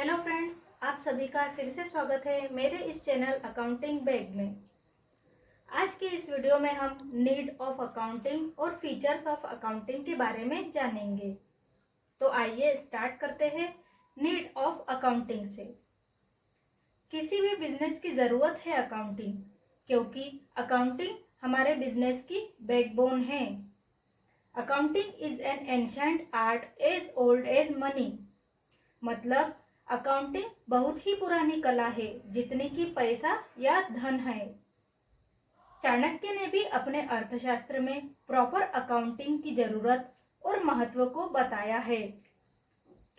Hello friends, आप सभी का फिर से स्वागत है मेरे इस चैनल अकाउंटिंग बैग में। आज के इस वीडियो में हम नीड ऑफ अकाउंटिंग और फीचर्स ऑफ अकाउंटिंग के बारे में जानेंगे। तो आइए स्टार्ट करते हैं नीड ऑफ अकाउंटिंग से। किसी भी बिजनेस की ज़रूरत है अकाउंटिंग, क्योंकि अकाउंटिंग हमारे बिजनेस की बैकबोन है। Accounting is an ancient art as old as money. मतलब अकाउंटिंग बहुत ही पुरानी कला है, जितनी कि पैसा या धन है। चाणक्य ने भी अपने अर्थशास्त्र में प्रॉपर अकाउंटिंग की जरूरत और महत्व को बताया है।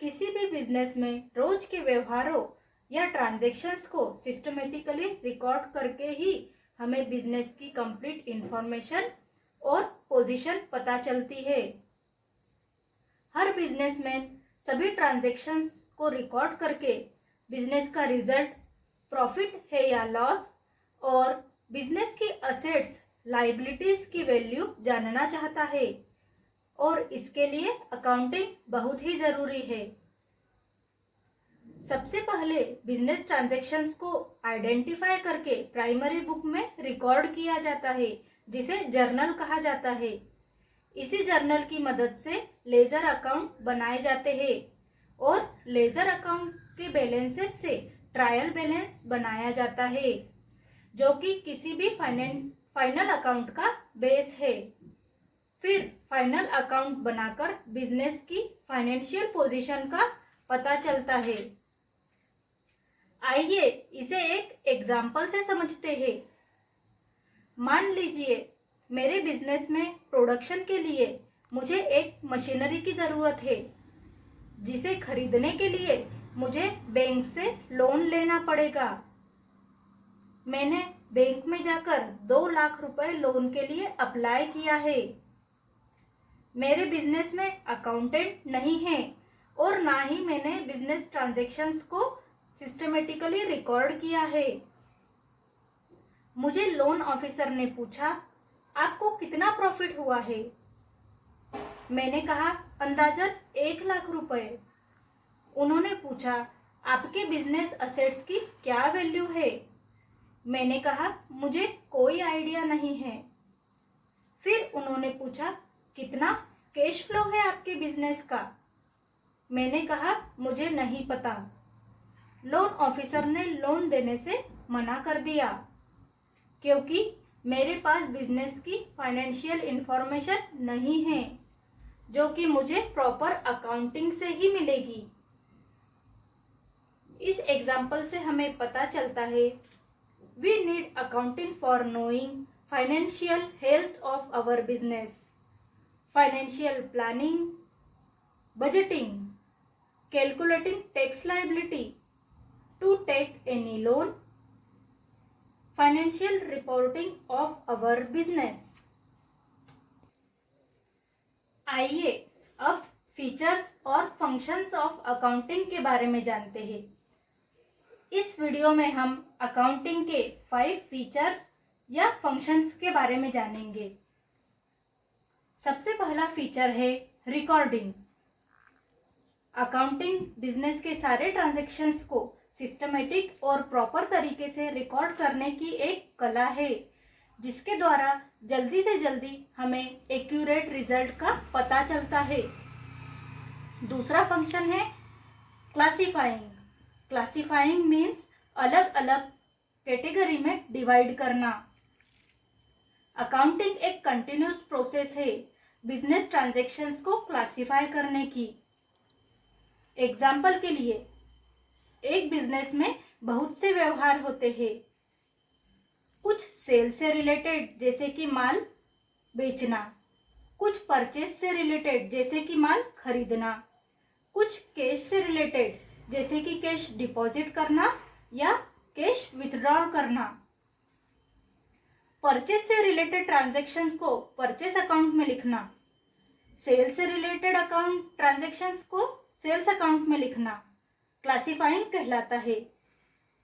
किसी भी बिजनेस में रोज के व्यवहारों या ट्रांजैक्शंस को सिस्टमेटिकली रिकॉर्ड करके ही हमें बिजनेस की कंप्लीट इंफॉर्मेशन और पोजीशन पता चलती है। हर बिजनेसमैन सभी ट्रांजैक्शंस को रिकॉर्ड करके बिजनेस का रिजल्ट, प्रॉफिट है या लॉस, और बिजनेस की असेट्स, लायबिलिटीज की वैल्यू जानना चाहता है, और इसके लिए अकाउंटिंग बहुत ही जरूरी है। सबसे पहले बिजनेस ट्रांजैक्शंस को आइडेंटिफाई करके प्राइमरी बुक में रिकॉर्ड किया जाता है, जिसे जर्नल कहा जाता है। इसी जर्नल की मदद से लेजर अकाउंट बनाए जाते हैं और लेजर अकाउंट के बैलेंसेस से ट्रायल बैलेंस बनाया जाता है, जो कि किसी भी फाइनल अकाउंट का बेस है। फिर फाइनल अकाउंट बनाकर बिजनेस की फाइनेंशियल पोजीशन का पता चलता है। आइए इसे एक एग्जाम्पल से समझते हैं। मान लीजिए मेरे बिजनेस में प्रोडक्शन के लिए मुझे एक मशीनरी की ज़रूरत है, जिसे खरीदने के लिए मुझे बैंक से लोन लेना पड़ेगा। मैंने बैंक में जाकर 2 लाख रुपए लोन के लिए अप्लाई किया है। मेरे बिजनेस में अकाउंटेंट नहीं है और ना ही मैंने बिजनेस ट्रांजैक्शंस को सिस्टमेटिकली रिकॉर्ड किया है। मुझे लोन ऑफिसर ने पूछा, आपको कितना प्रॉफिट हुआ है? मैंने कहा, अंदाजन 1 लाख रुपए। उन्होंने पूछा, आपके बिजनेस असेट्स की क्या वैल्यू है? मैंने कहा, मुझे कोई आइडिया नहीं है। फिर उन्होंने पूछा, कितना कैश फ्लो है आपके बिजनेस का? मैंने कहा, मुझे नहीं पता। लोन ऑफिसर ने लोन देने से मना कर दिया, क्योंकि मेरे पास बिजनेस की फाइनेंशियल इंफॉर्मेशन नहीं है, जो कि मुझे प्रॉपर अकाउंटिंग से ही मिलेगी। इस एग्जाम्पल से हमें पता चलता है, we need accounting for knowing financial health of our business, financial planning, budgeting, calculating tax liability to take any loan, financial reporting of our business. आइए अब फीचर्स और फंक्शंस ऑफ अकाउंटिंग के बारे में जानते हैं। इस वीडियो में हम अकाउंटिंग के 5 फीचर्स या फंक्शंस के बारे में जानेंगे। सबसे पहला फीचर है रिकॉर्डिंग। अकाउंटिंग बिजनेस के सारे ट्रांजैक्शंस को सिस्टमेटिक और प्रॉपर तरीके से रिकॉर्ड करने की एक कला है, जिसके द्वारा जल्दी से जल्दी हमें एक्यूरेट रिजल्ट का पता चलता है। दूसरा फंक्शन है क्लासिफाइंग। क्लासिफाइंग मीन्स अलग अलग कैटेगरी में डिवाइड करना। अकाउंटिंग एक कंटिन्यूस प्रोसेस है बिजनेस ट्रांजैक्शंस को क्लासिफाई करने की। एग्जाम्पल के लिए, एक बिजनेस में बहुत से व्यवहार होते हैं। कुछ सेल से रिलेटेड, जैसे कि माल बेचना, कुछ परचेज से रिलेटेड, जैसे कि माल खरीदना, कुछ कैश से रिलेटेड, जैसे कि कैश डिपॉजिट करना या कैश विथड्रॉल करना। परचेज से रिलेटेड ट्रांजैक्शंस को परचेज अकाउंट में लिखना, सेल से रिलेटेड अकाउंट ट्रांजैक्शंस को सेल्स अकाउंट में लिखना क्लासिफाइंग कहलाता है।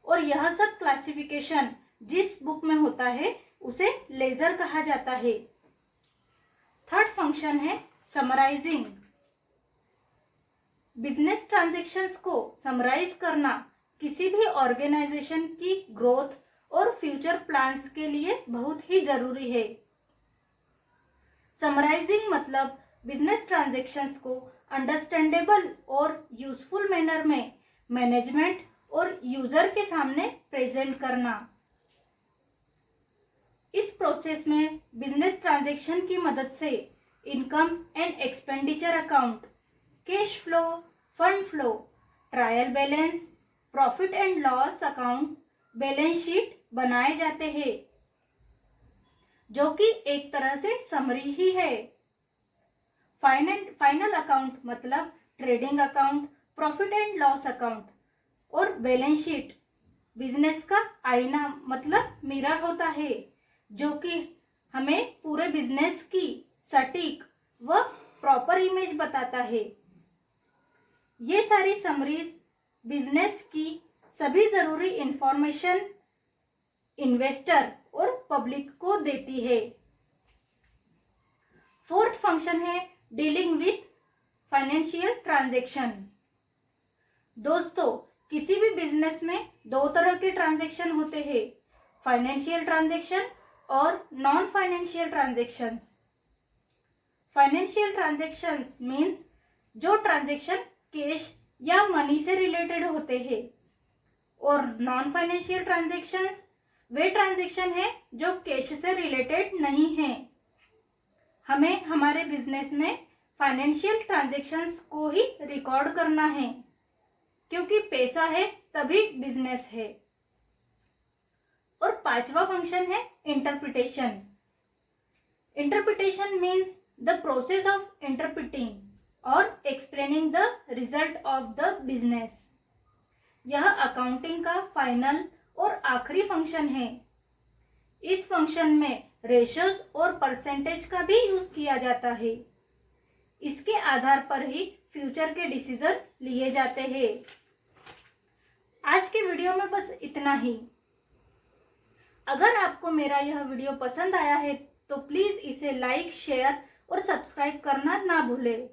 और यह सब क्लासिफिकेशन जिस बुक में होता है उसे लेजर कहा जाता है। थर्ड फंक्शन है समराइजिंग। बिजनेस ट्रांजैक्शंस को समराइज करना किसी भी ऑर्गेनाइजेशन की ग्रोथ और फ्यूचर प्लान्स के लिए बहुत ही जरूरी है। समराइजिंग मतलब बिजनेस ट्रांजैक्शंस को अंडरस्टैंडेबल और यूजफुल मैनर में मैनेजमेंट और यूजर के सामने प्रेजेंट करना। इस प्रोसेस में बिजनेस ट्रांजैक्शन की मदद से income and expenditure account, cash flow, fund flow, trial balance, profit and loss account, balance sheet बनाए जाते हैं, जो कि एक तरह से समरी ही है। फाइनल अकाउंट मतलब trading account, profit and loss account और बैलेंस शीट बिजनेस का आईना मतलब मिरर होता है, जो कि हमें पूरे बिजनेस की सटीक व प्रॉपर इमेज बताता है। ये सारी समरीज बिजनेस की सभी जरूरी इंफॉर्मेशन इन्वेस्टर और पब्लिक को देती है। फोर्थ फंक्शन है डीलिंग विथ फाइनेंशियल ट्रांजैक्शन। दोस्तों, किसी भी बिजनेस में दो तरह के ट्रांजैक्शन होते हैं, फाइनेंशियल ट्रांजैक्शन और non financial transactions. Financial transactions means जो ट्रांजैक्शन कैश या मनी से रिलेटेड होते हैं, और नॉन फाइनेंशियल ट्रांजैक्शंस वे ट्रांजैक्शन है जो कैश से रिलेटेड नहीं है। हमें हमारे बिजनेस में फाइनेंशियल ट्रांजैक्शंस को ही रिकॉर्ड करना है, क्योंकि पैसा है तभी बिजनेस है। और पांचवा फंक्शन है interpretation. Interpretation means the process of interpreting और explaining the result of the business. यह अकाउंटिंग का फाइनल और आखिरी फंक्शन है। इस फंक्शन में रेशियोज और परसेंटेज का भी यूज किया जाता है। इसके आधार पर ही फ्यूचर के डिसीजन लिए जाते हैं। आज के वीडियो में बस इतना ही। अगर आपको मेरा यह वीडियो पसंद आया है तो प्लीज इसे लाइक, शेयर और सब्सक्राइब करना ना भूलें।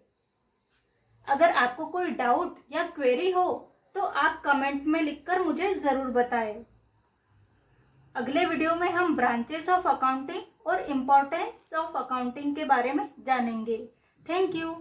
अगर आपको कोई डाउट या क्वेरी हो तो आप कमेंट में लिखकर मुझे जरूर बताएं। अगले वीडियो में हम ब्रांचेस ऑफ अकाउंटिंग और इम्पोर्टेंस ऑफ अकाउंटिंग के बारे में जानेंगे। Thank you.